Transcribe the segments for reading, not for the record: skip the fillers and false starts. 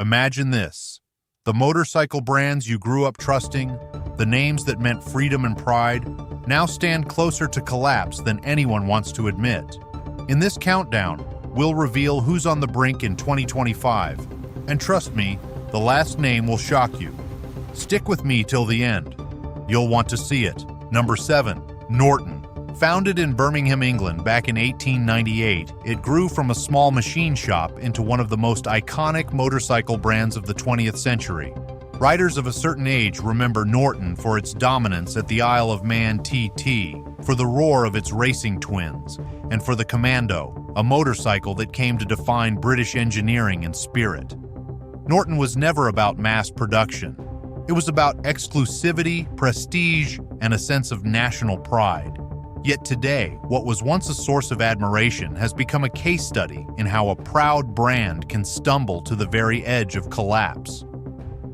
Imagine this. The motorcycle brands you grew up trusting, the names that meant freedom and pride, now stand closer to collapse than anyone wants to admit. In this countdown, we'll reveal who's on the brink in 2025. And trust me, the last name will shock you. Stick with me till the end. You'll want to see it. Number 7. Norton. Founded in Birmingham, England back in 1898, it grew from a small machine shop into one of the most iconic motorcycle brands of the 20th century. Riders of a certain age remember Norton for its dominance at the Isle of Man TT, for the roar of its racing twins, and for the Commando, a motorcycle that came to define British engineering and spirit. Norton was never about mass production. It was about exclusivity, prestige, and a sense of national pride. Yet today, what was once a source of admiration has become a case study in how a proud brand can stumble to the very edge of collapse.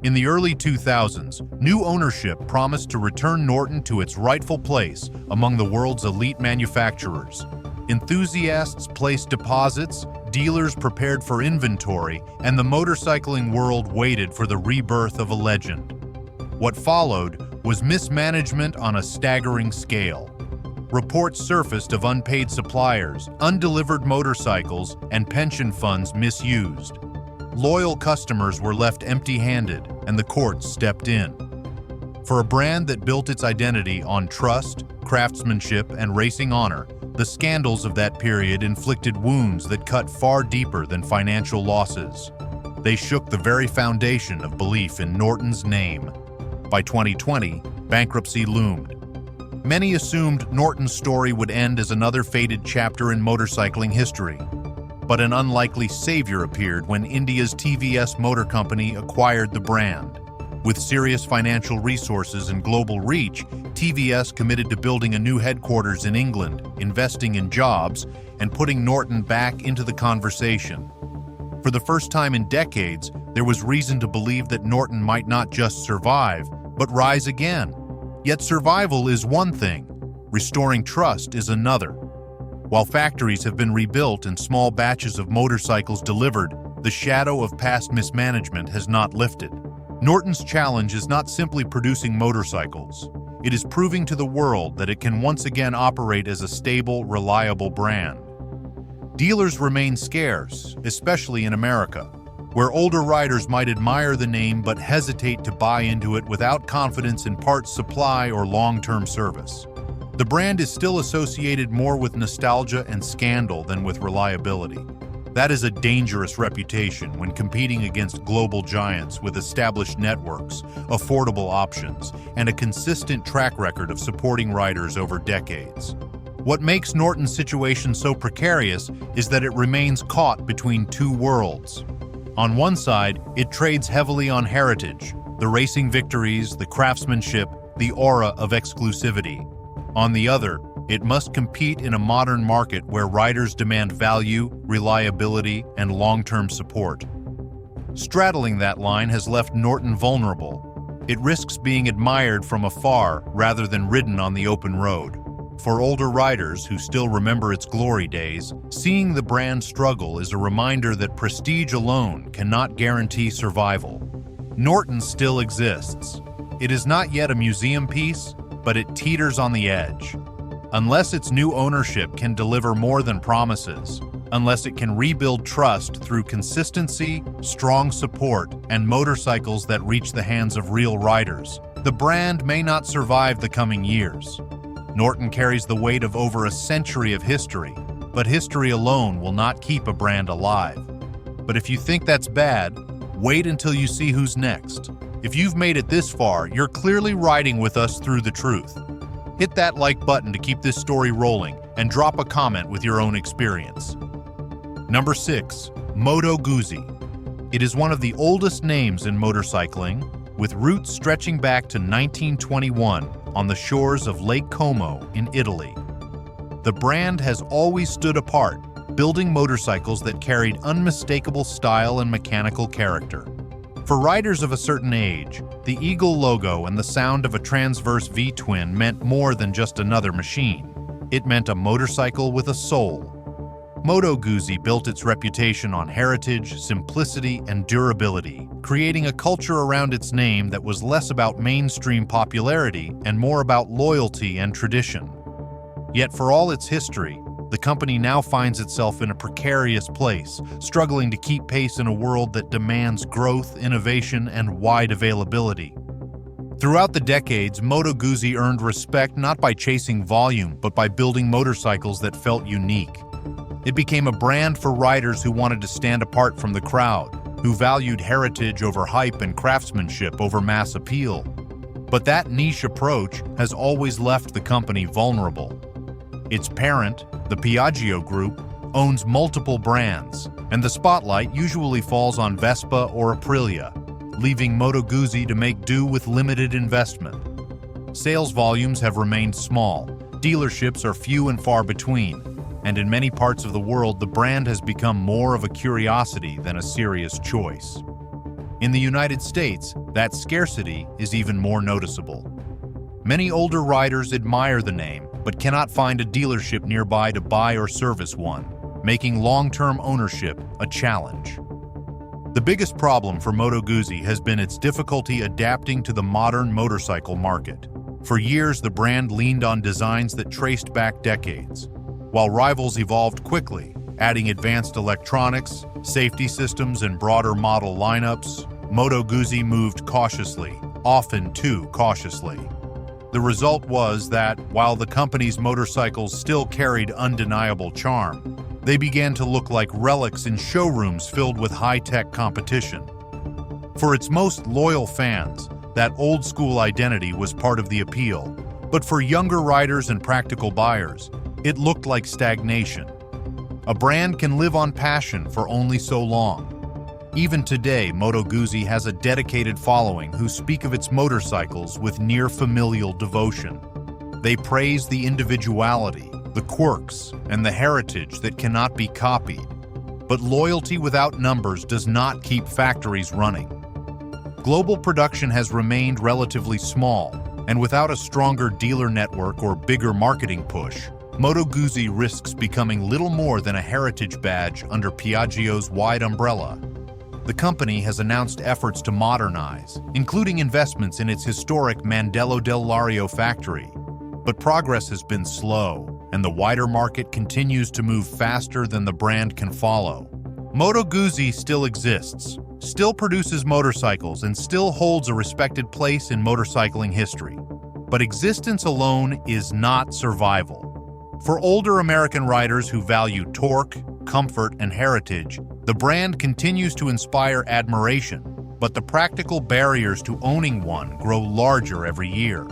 In the early 2000s, new ownership promised to return Norton to its rightful place among the world's elite manufacturers. Enthusiasts placed deposits, dealers prepared for inventory, and the motorcycling world waited for the rebirth of a legend. What followed was mismanagement on a staggering scale. Reports surfaced of unpaid suppliers, undelivered motorcycles, and pension funds misused. Loyal customers were left empty-handed, and the courts stepped in. For a brand that built its identity on trust, craftsmanship, and racing honor, the scandals of that period inflicted wounds that cut far deeper than financial losses. They shook the very foundation of belief in Norton's name. By 2020, bankruptcy loomed. Many assumed Norton's story would end as another faded chapter in motorcycling history. But an unlikely savior appeared when India's TVS Motor Company acquired the brand. With serious financial resources and global reach, TVS committed to building a new headquarters in England, investing in jobs, and putting Norton back into the conversation. For the first time in decades, there was reason to believe that Norton might not just survive, but rise again. Yet survival is one thing, restoring trust is another. While factories have been rebuilt and small batches of motorcycles delivered, the shadow of past mismanagement has not lifted. Norton's challenge is not simply producing motorcycles. It is proving to the world that it can once again operate as a stable, reliable brand. Dealers remain scarce, especially in America, where older riders might admire the name but hesitate to buy into it without confidence in parts supply or long-term service. The brand is still associated more with nostalgia and scandal than with reliability. That is a dangerous reputation when competing against global giants with established networks, affordable options, and a consistent track record of supporting riders over decades. What makes Norton's situation so precarious is that it remains caught between two worlds. On one side, it trades heavily on heritage, the racing victories, the craftsmanship, the aura of exclusivity. On the other, it must compete in a modern market where riders demand value, reliability, and long-term support. Straddling that line has left Norton vulnerable. It risks being admired from afar rather than ridden on the open road. For older riders who still remember its glory days, seeing the brand struggle is a reminder that prestige alone cannot guarantee survival. Norton still exists. It is not yet a museum piece, but it teeters on the edge. Unless its new ownership can deliver more than promises, unless it can rebuild trust through consistency, strong support, and motorcycles that reach the hands of real riders, the brand may not survive the coming years. Norton carries the weight of over a century of history, but history alone will not keep a brand alive. But if you think that's bad, wait until you see who's next. If you've made it this far, you're clearly riding with us through the truth. Hit that like button to keep this story rolling and drop a comment with your own experience. Number 6. Moto Guzzi. It is one of the oldest names in motorcycling, with roots stretching back to 1921 on the shores of Lake Como in Italy. The brand has always stood apart, building motorcycles that carried unmistakable style and mechanical character. For riders of a certain age, the Eagle logo and the sound of a transverse V-twin meant more than just another machine. It meant a motorcycle with a soul. Moto Guzzi built its reputation on heritage, simplicity, and durability, creating a culture around its name that was less about mainstream popularity and more about loyalty and tradition. Yet for all its history, the company now finds itself in a precarious place, struggling to keep pace in a world that demands growth, innovation, and wide availability. Throughout the decades, Moto Guzzi earned respect not by chasing volume, but by building motorcycles that felt unique. It became a brand for riders who wanted to stand apart from the crowd, who valued heritage over hype and craftsmanship over mass appeal. But that niche approach has always left the company vulnerable. Its parent, the Piaggio Group, owns multiple brands, and the spotlight usually falls on Vespa or Aprilia, leaving Moto Guzzi to make do with limited investment. Sales volumes have remained small, dealerships are few and far between, and in many parts of the world the brand has become more of a curiosity than a serious choice. In the United States, that scarcity is even more noticeable. Many older riders admire the name, but cannot find a dealership nearby to buy or service one, making long-term ownership a challenge. The biggest problem for Moto Guzzi has been its difficulty adapting to the modern motorcycle market. For years, the brand leaned on designs that traced back decades, while rivals evolved quickly, adding advanced electronics, safety systems, and broader model lineups. Moto Guzzi moved cautiously, often too cautiously. The result was that, while the company's motorcycles still carried undeniable charm, they began to look like relics in showrooms filled with high-tech competition. For its most loyal fans, that old-school identity was part of the appeal, but for younger riders and practical buyers, it looked like stagnation. A brand can live on passion for only so long. Even today, Moto Guzzi has a dedicated following who speak of its motorcycles with near familial devotion. They praise the individuality, the quirks, and the heritage that cannot be copied. But loyalty without numbers does not keep factories running. Global production has remained relatively small, and without a stronger dealer network or bigger marketing push, Moto Guzzi risks becoming little more than a heritage badge under Piaggio's wide umbrella. The company has announced efforts to modernize, including investments in its historic Mandello del Lario factory. But progress has been slow, and the wider market continues to move faster than the brand can follow. Moto Guzzi still exists, still produces motorcycles, and still holds a respected place in motorcycling history. But existence alone is not survival. For older American riders who value torque, comfort, and heritage, the brand continues to inspire admiration, but the practical barriers to owning one grow larger every year.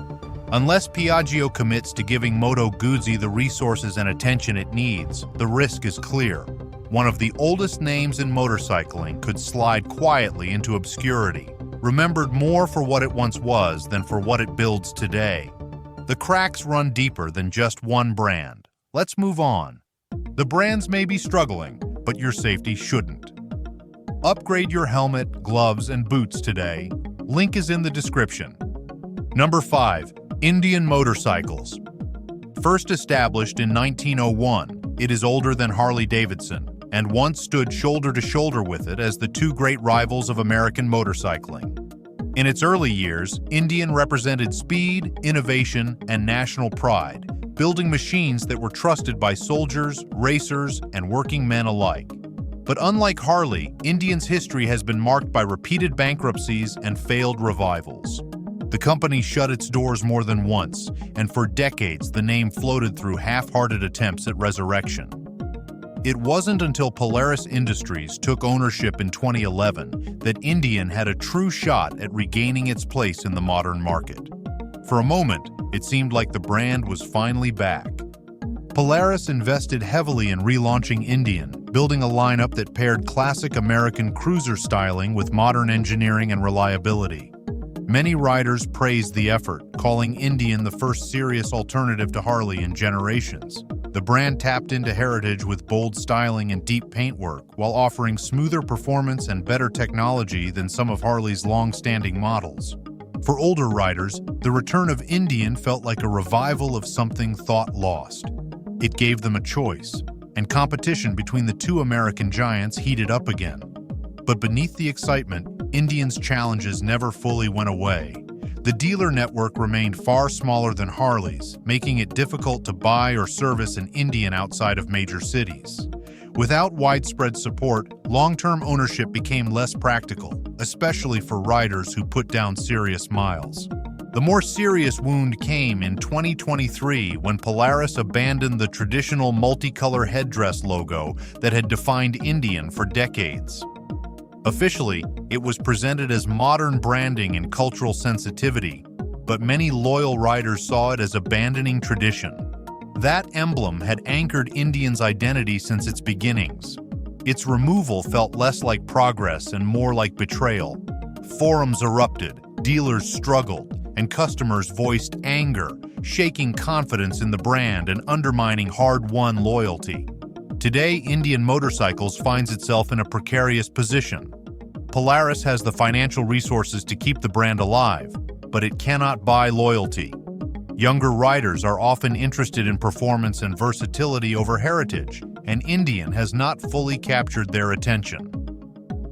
Unless Piaggio commits to giving Moto Guzzi the resources and attention it needs, the risk is clear. One of the oldest names in motorcycling could slide quietly into obscurity, remembered more for what it once was than for what it builds today. The cracks run deeper than just one brand. Let's move on. The brands may be struggling, but your safety shouldn't. Upgrade your helmet, gloves, and boots today. Link is in the description. Number 5. Indian motorcycles. First established in 1901, it is older than Harley-Davidson, and once stood shoulder to shoulder with it as the two great rivals of American motorcycling. In its early years, Indian represented speed, innovation, and national pride, building machines that were trusted by soldiers, racers, and working men alike. But unlike Harley, Indian's history has been marked by repeated bankruptcies and failed revivals. The company shut its doors more than once, and for decades the name floated through half-hearted attempts at resurrection. It wasn't until Polaris Industries took ownership in 2011 that Indian had a true shot at regaining its place in the modern market. For a moment, it seemed like the brand was finally back. Polaris invested heavily in relaunching Indian, building a lineup that paired classic American cruiser styling with modern engineering and reliability. Many riders praised the effort, calling Indian the first serious alternative to Harley in generations. The brand tapped into heritage with bold styling and deep paintwork, while offering smoother performance and better technology than some of Harley's long-standing models. For older riders, the return of Indian felt like a revival of something thought lost. It gave them a choice: and competition between the two American giants heated up again. But beneath the excitement, Indian's challenges never fully went away. The dealer network remained far smaller than Harley's, making it difficult to buy or service an Indian outside of major cities. Without widespread support, long-term ownership became less practical, especially for riders who put down serious miles. The more serious wound came in 2023 when Polaris abandoned the traditional multicolor headdress logo that had defined Indian for decades. Officially, it was presented as modern branding and cultural sensitivity, but many loyal riders saw it as abandoning tradition. That emblem had anchored Indian's identity since its beginnings. Its removal felt less like progress and more like betrayal. Forums erupted, dealers struggled, and customers voiced anger, shaking confidence in the brand and undermining hard-won loyalty. Today, Indian Motorcycles finds itself in a precarious position. Polaris has the financial resources to keep the brand alive, but it cannot buy loyalty. Younger riders are often interested in performance and versatility over heritage, and Indian has not fully captured their attention.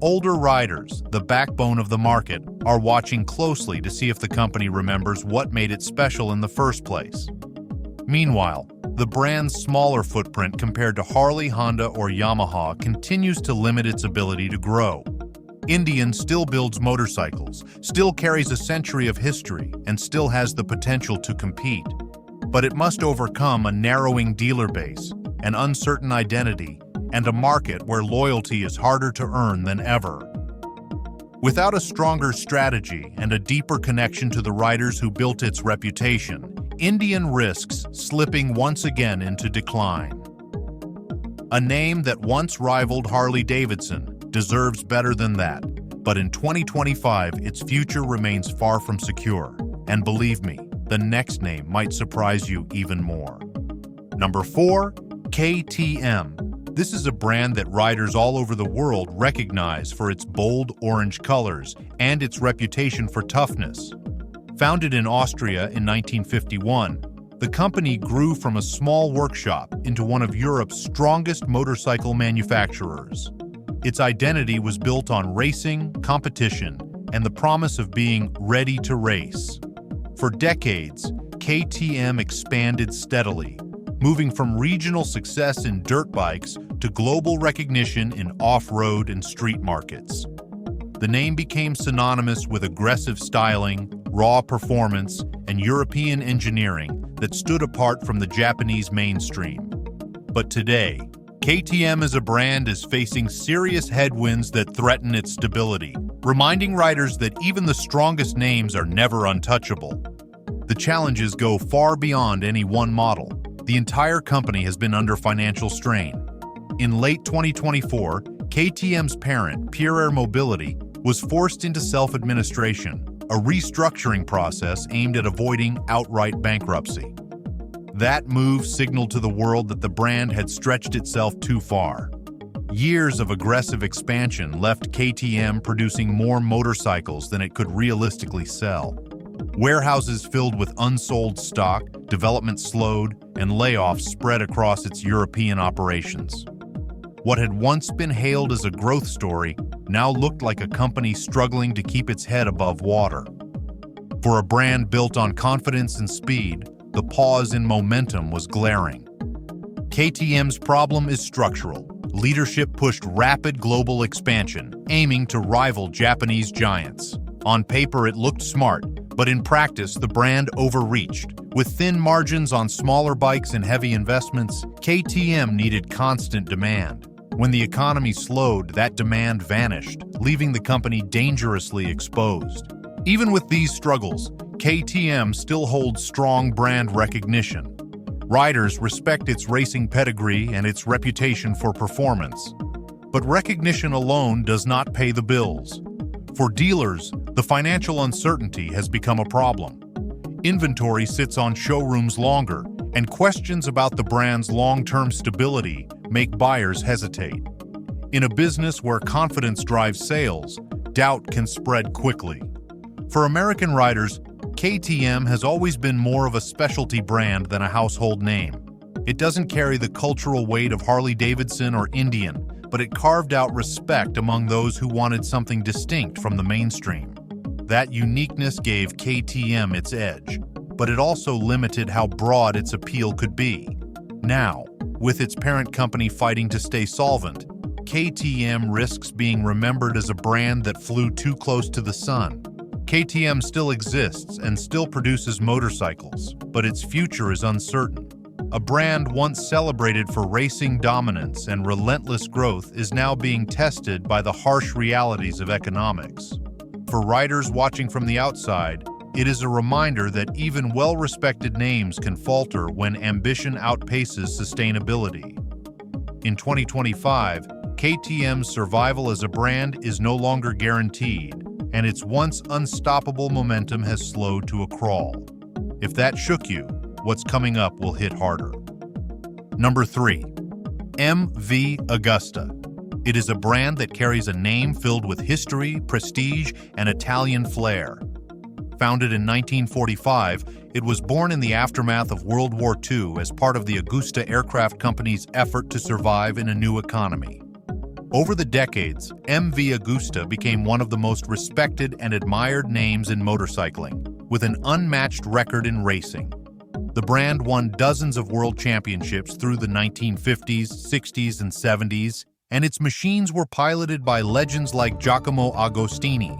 Older riders, the backbone of the market, are watching closely to see if the company remembers what made it special in the first place. Meanwhile, the brand's smaller footprint compared to Harley, Honda, or Yamaha continues to limit its ability to grow. Indian still builds motorcycles, still carries a century of history, and still has the potential to compete. But it must overcome a narrowing dealer base, an uncertain identity, and a market where loyalty is harder to earn than ever. Without a stronger strategy and a deeper connection to the riders who built its reputation, Indian risks slipping once again into decline. A name that once rivaled Harley-Davidson deserves better than that, but in 2025, its future remains far from secure. And believe me, the next name might surprise you even more. Number 4, KTM. This is a brand that riders all over the world recognize for its bold orange colors and its reputation for toughness. Founded in Austria in 1951, the company grew from a small workshop into one of Europe's strongest motorcycle manufacturers. Its identity was built on racing, competition, and the promise of being ready to race. For decades, KTM expanded steadily, moving from regional success in dirt bikes to global recognition in off-road and street markets. The name became synonymous with aggressive styling, raw performance, and European engineering that stood apart from the Japanese mainstream. But today, KTM as a brand is facing serious headwinds that threaten its stability, reminding riders that even the strongest names are never untouchable. The challenges go far beyond any one model. The entire company has been under financial strain. In late 2024, KTM's parent, Pure Air Mobility, was forced into self-administration, a restructuring process aimed at avoiding outright bankruptcy. That move signaled to the world that the brand had stretched itself too far. Years of aggressive expansion left KTM producing more motorcycles than it could realistically sell. Warehouses filled with unsold stock, development slowed, and layoffs spread across its European operations. What had once been hailed as a growth story now looked like a company struggling to keep its head above water. For a brand built on confidence and speed, the pause in momentum was glaring. KTM's problem is structural. Leadership pushed rapid global expansion, aiming to rival Japanese giants. On paper, it looked smart, but in practice, the brand overreached. With thin margins on smaller bikes and heavy investments, KTM needed constant demand. When the economy slowed, that demand vanished, leaving the company dangerously exposed. Even with these struggles, KTM still holds strong brand recognition. Riders respect its racing pedigree and its reputation for performance. But recognition alone does not pay the bills. For dealers, the financial uncertainty has become a problem. Inventory sits on showrooms longer, and questions about the brand's long-term stability make buyers hesitate. In a business where confidence drives sales, doubt can spread quickly. For American riders, KTM has always been more of a specialty brand than a household name. It doesn't carry the cultural weight of Harley-Davidson or Indian, but it carved out respect among those who wanted something distinct from the mainstream. That uniqueness gave KTM its edge, but it also limited how broad its appeal could be. Now, with its parent company fighting to stay solvent, KTM risks being remembered as a brand that flew too close to the sun. KTM still exists and still produces motorcycles, but its future is uncertain. A brand once celebrated for racing dominance and relentless growth is now being tested by the harsh realities of economics. For riders watching from the outside, it is a reminder that even well-respected names can falter when ambition outpaces sustainability. In 2025, KTM's survival as a brand is no longer guaranteed, and its once unstoppable momentum has slowed to a crawl. If that shook you, what's coming up will hit harder. Number 3. MV Agusta. It is a brand that carries a name filled with history, prestige, and Italian flair. Founded in 1945, it was born in the aftermath of World War II as part of the Agusta Aircraft Company's effort to survive in a new economy. Over the decades, MV Agusta became one of the most respected and admired names in motorcycling, with an unmatched record in racing. The brand won dozens of world championships through the 1950s, 60s, and 70s, and its machines were piloted by legends like Giacomo Agostini.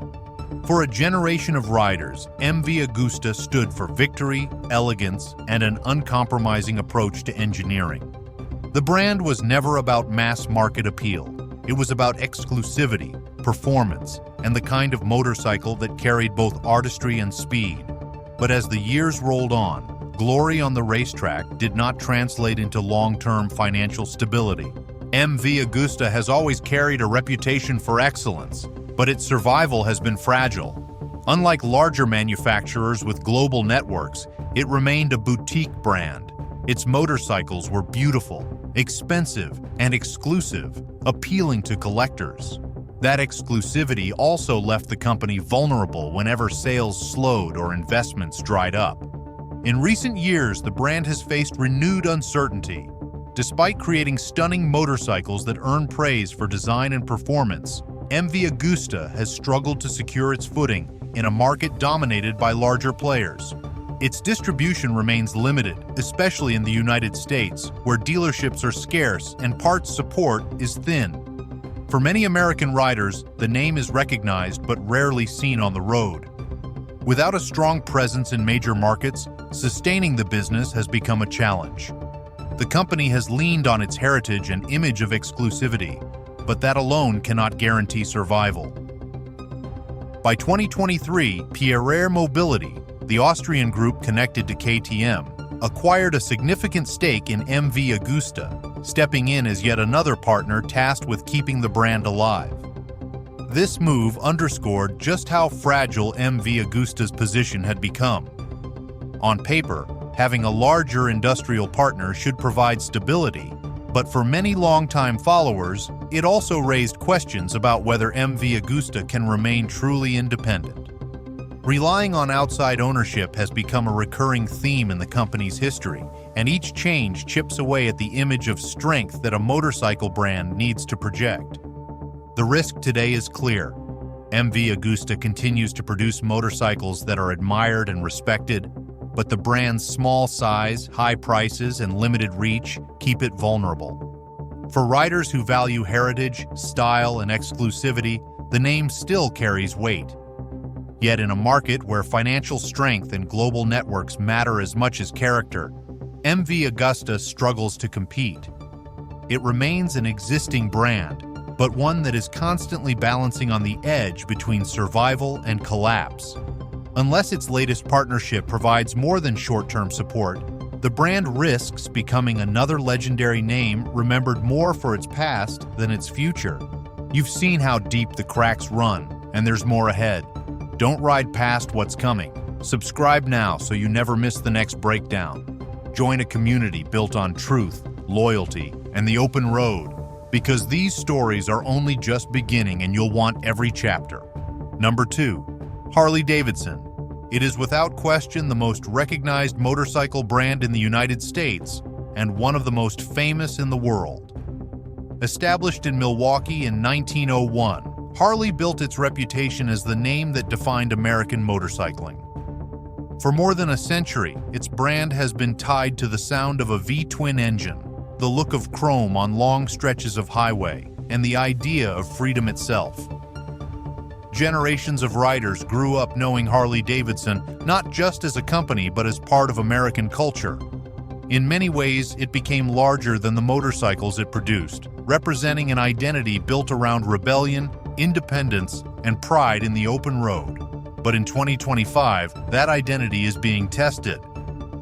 For a generation of riders, MV Agusta stood for victory, elegance, and an uncompromising approach to engineering. The brand was never about mass market appeal. It was about exclusivity, performance, and the kind of motorcycle that carried both artistry and speed. But as the years rolled on, glory on the racetrack did not translate into long-term financial stability. MV Agusta has always carried a reputation for excellence, but its survival has been fragile. Unlike larger manufacturers with global networks, it remained a boutique brand. Its motorcycles were beautiful, expensive, and exclusive, appealing to collectors. That exclusivity also left the company vulnerable whenever sales slowed or investments dried up. In recent years, the brand has faced renewed uncertainty. Despite creating stunning motorcycles that earn praise for design and performance, MV Agusta has struggled to secure its footing in a market dominated by larger players. Its distribution remains limited, especially in the United States, where dealerships are scarce and parts support is thin. For many American riders, the name is recognized but rarely seen on the road. Without a strong presence in major markets, sustaining the business has become a challenge. The company has leaned on its heritage and image of exclusivity, but that alone cannot guarantee survival. By 2023, Pierre Mobility, the Austrian group connected to KTM, acquired a significant stake in MV Agusta, stepping in as yet another partner tasked with keeping the brand alive. This move underscored just how fragile MV Agusta's position had become. On paper, having a larger industrial partner should provide stability, but for many longtime followers, it also raised questions about whether MV Agusta can remain truly independent. Relying on outside ownership has become a recurring theme in the company's history, and each change chips away at the image of strength that a motorcycle brand needs to project. The risk today is clear. MV Agusta continues to produce motorcycles that are admired and respected, but the brand's small size, high prices, and limited reach keep it vulnerable. For riders who value heritage, style, and exclusivity, the name still carries weight. Yet in a market where financial strength and global networks matter as much as character, MV Agusta struggles to compete. It remains an existing brand, but one that is constantly balancing on the edge between survival and collapse. Unless its latest partnership provides more than short-term support, the brand risks becoming another legendary name remembered more for its past than its future. You've seen how deep the cracks run, and there's more ahead. Don't ride past what's coming. Subscribe now so you never miss the next breakdown. Join a community built on truth, loyalty, and the open road, because these stories are only just beginning and you'll want every chapter. Number 2. Harley-Davidson. It is without question the most recognized motorcycle brand in the United States, and one of the most famous in the world. Established in Milwaukee in 1901, Harley built its reputation as the name that defined American motorcycling. For more than a century, its brand has been tied to the sound of a V-twin engine, the look of chrome on long stretches of highway, and the idea of freedom itself. Generations of riders grew up knowing Harley-Davidson not just as a company but as part of American culture. In many ways, it became larger than the motorcycles it produced, representing an identity built around rebellion, independence, and pride in the open road. But in 2025, that identity is being tested.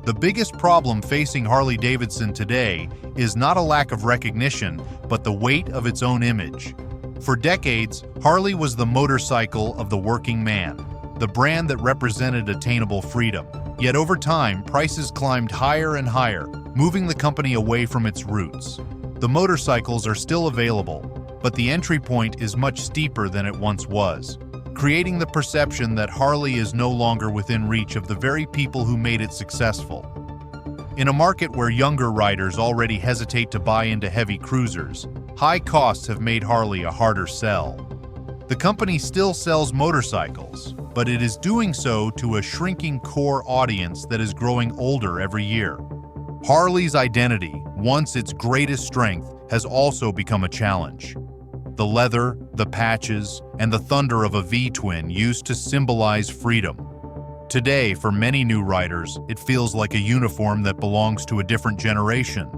The biggest problem facing Harley-Davidson today is not a lack of recognition, but the weight of its own image. For decades, Harley was the motorcycle of the working man, the brand that represented attainable freedom. Yet over time, prices climbed higher and higher, moving the company away from its roots. The motorcycles are still available, but the entry point is much steeper than it once was, creating the perception that Harley is no longer within reach of the very people who made it successful. In a market where younger riders already hesitate to buy into heavy cruisers, high costs have made Harley a harder sell. The company still sells motorcycles, but it is doing so to a shrinking core audience that is growing older every year. Harley's identity, once its greatest strength, has also become a challenge. The leather, the patches, and the thunder of a V-twin used to symbolize freedom. Today, for many new riders, it feels like a uniform that belongs to a different generation.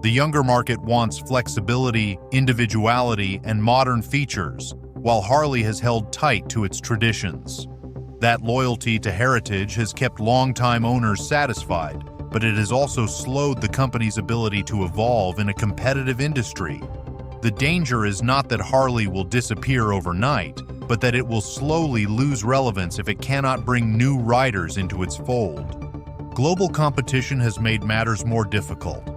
The younger market wants flexibility, individuality, and modern features, while Harley has held tight to its traditions. That loyalty to heritage has kept longtime owners satisfied, but it has also slowed the company's ability to evolve in a competitive industry. The danger is not that Harley will disappear overnight, but that it will slowly lose relevance if it cannot bring new riders into its fold. Global competition has made matters more difficult.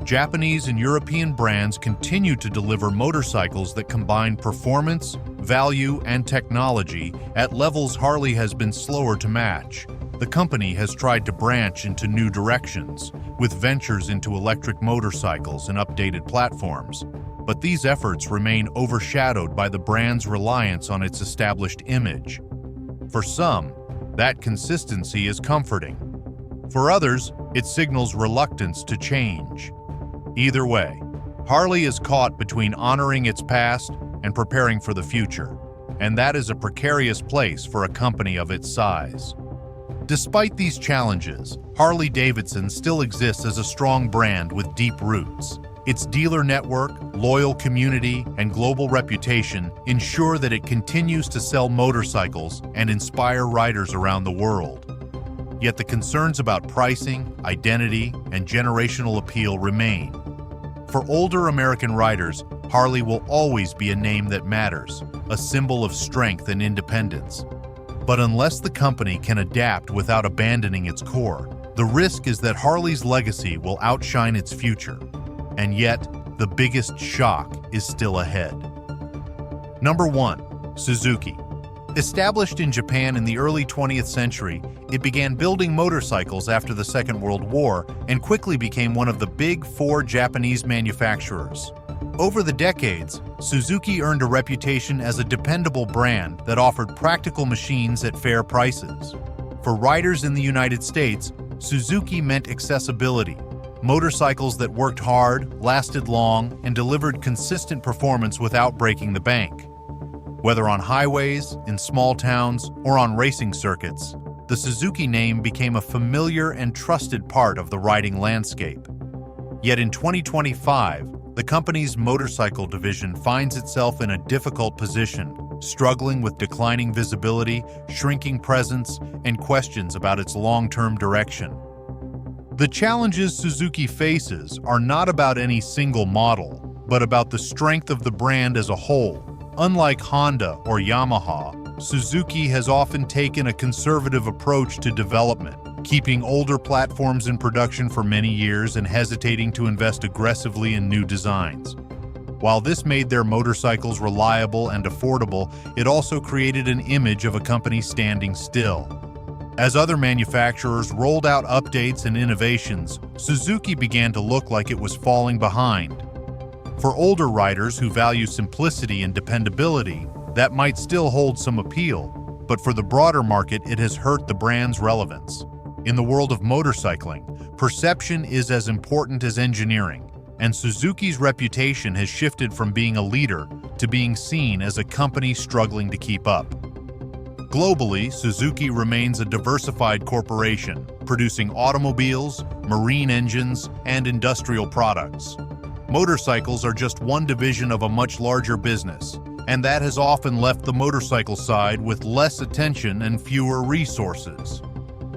Japanese and European brands continue to deliver motorcycles that combine performance, value, and technology at levels Harley has been slower to match. The company has tried to branch into new directions, with ventures into electric motorcycles and updated platforms. But these efforts remain overshadowed by the brand's reliance on its established image. For some, that consistency is comforting. For others, it signals reluctance to change. Either way, Harley is caught between honoring its past and preparing for the future, and that is a precarious place for a company of its size. Despite these challenges, Harley-Davidson still exists as a strong brand with deep roots. Its dealer network, loyal community, and global reputation ensure that it continues to sell motorcycles and inspire riders around the world. Yet the concerns about pricing, identity, and generational appeal remain. For older American riders, Harley will always be a name that matters, a symbol of strength and independence. But unless the company can adapt without abandoning its core, the risk is that Harley's legacy will outshine its future. And yet, the biggest shock is still ahead. Number 1. Suzuki. Established in Japan in the early 20th century, it began building motorcycles after the Second World War and quickly became one of the big four Japanese manufacturers. Over the decades, Suzuki earned a reputation as a dependable brand that offered practical machines at fair prices. For riders in the United States, Suzuki meant accessibility. Motorcycles that worked hard, lasted long, and delivered consistent performance without breaking the bank. Whether on highways, in small towns, or on racing circuits, the Suzuki name became a familiar and trusted part of the riding landscape. Yet in 2025, the company's motorcycle division finds itself in a difficult position, struggling with declining visibility, shrinking presence, and questions about its long-term direction. The challenges Suzuki faces are not about any single model, but about the strength of the brand as a whole. Unlike Honda or Yamaha, Suzuki has often taken a conservative approach to development, keeping older platforms in production for many years and hesitating to invest aggressively in new designs. While this made their motorcycles reliable and affordable, it also created an image of a company standing still. As other manufacturers rolled out updates and innovations, Suzuki began to look like it was falling behind. For older riders who value simplicity and dependability, that might still hold some appeal, but for the broader market, it has hurt the brand's relevance. In the world of motorcycling, perception is as important as engineering, and Suzuki's reputation has shifted from being a leader to being seen as a company struggling to keep up. Globally, Suzuki remains a diversified corporation, producing automobiles, marine engines, and industrial products. Motorcycles are just one division of a much larger business, and that has often left the motorcycle side with less attention and fewer resources.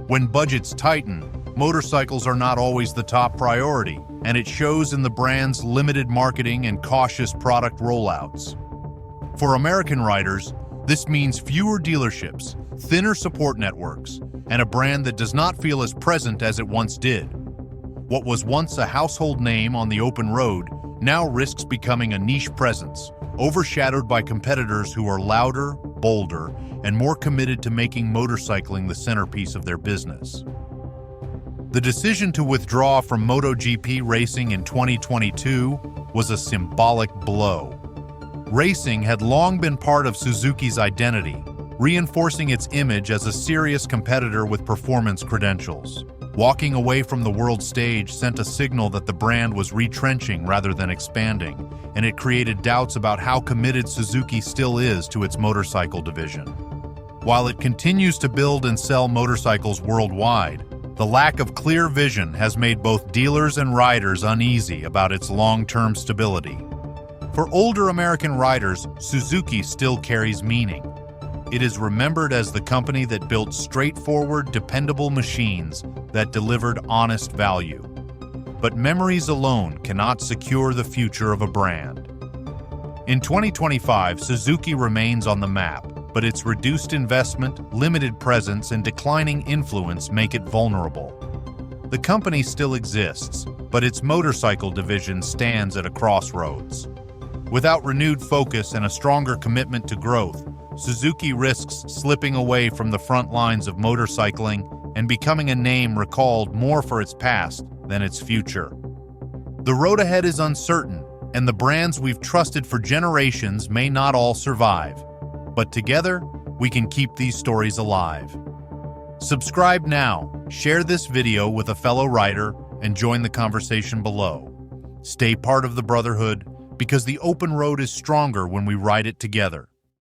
When budgets tighten, motorcycles are not always the top priority, and it shows in the brand's limited marketing and cautious product rollouts. For American riders, this means fewer dealerships, thinner support networks, and a brand that does not feel as present as it once did. What was once a household name on the open road now risks becoming a niche presence, overshadowed by competitors who are louder, bolder, and more committed to making motorcycling the centerpiece of their business. The decision to withdraw from MotoGP racing in 2022 was a symbolic blow. Racing had long been part of Suzuki's identity, reinforcing its image as a serious competitor with performance credentials. Walking away from the world stage sent a signal that the brand was retrenching rather than expanding, and it created doubts about how committed Suzuki still is to its motorcycle division. While it continues to build and sell motorcycles worldwide, the lack of clear vision has made both dealers and riders uneasy about its long-term stability. For older American riders, Suzuki still carries meaning. It is remembered as the company that built straightforward, dependable machines that delivered honest value. But memories alone cannot secure the future of a brand. In 2025, Suzuki remains on the map, but its reduced investment, limited presence, and declining influence make it vulnerable. The company still exists, but its motorcycle division stands at a crossroads. Without renewed focus and a stronger commitment to growth, Suzuki risks slipping away from the front lines of motorcycling and becoming a name recalled more for its past than its future. The road ahead is uncertain, and the brands we've trusted for generations may not all survive. But together, we can keep these stories alive. Subscribe now, share this video with a fellow rider, and join the conversation below. Stay part of the brotherhood, because the open road is stronger when we ride it together.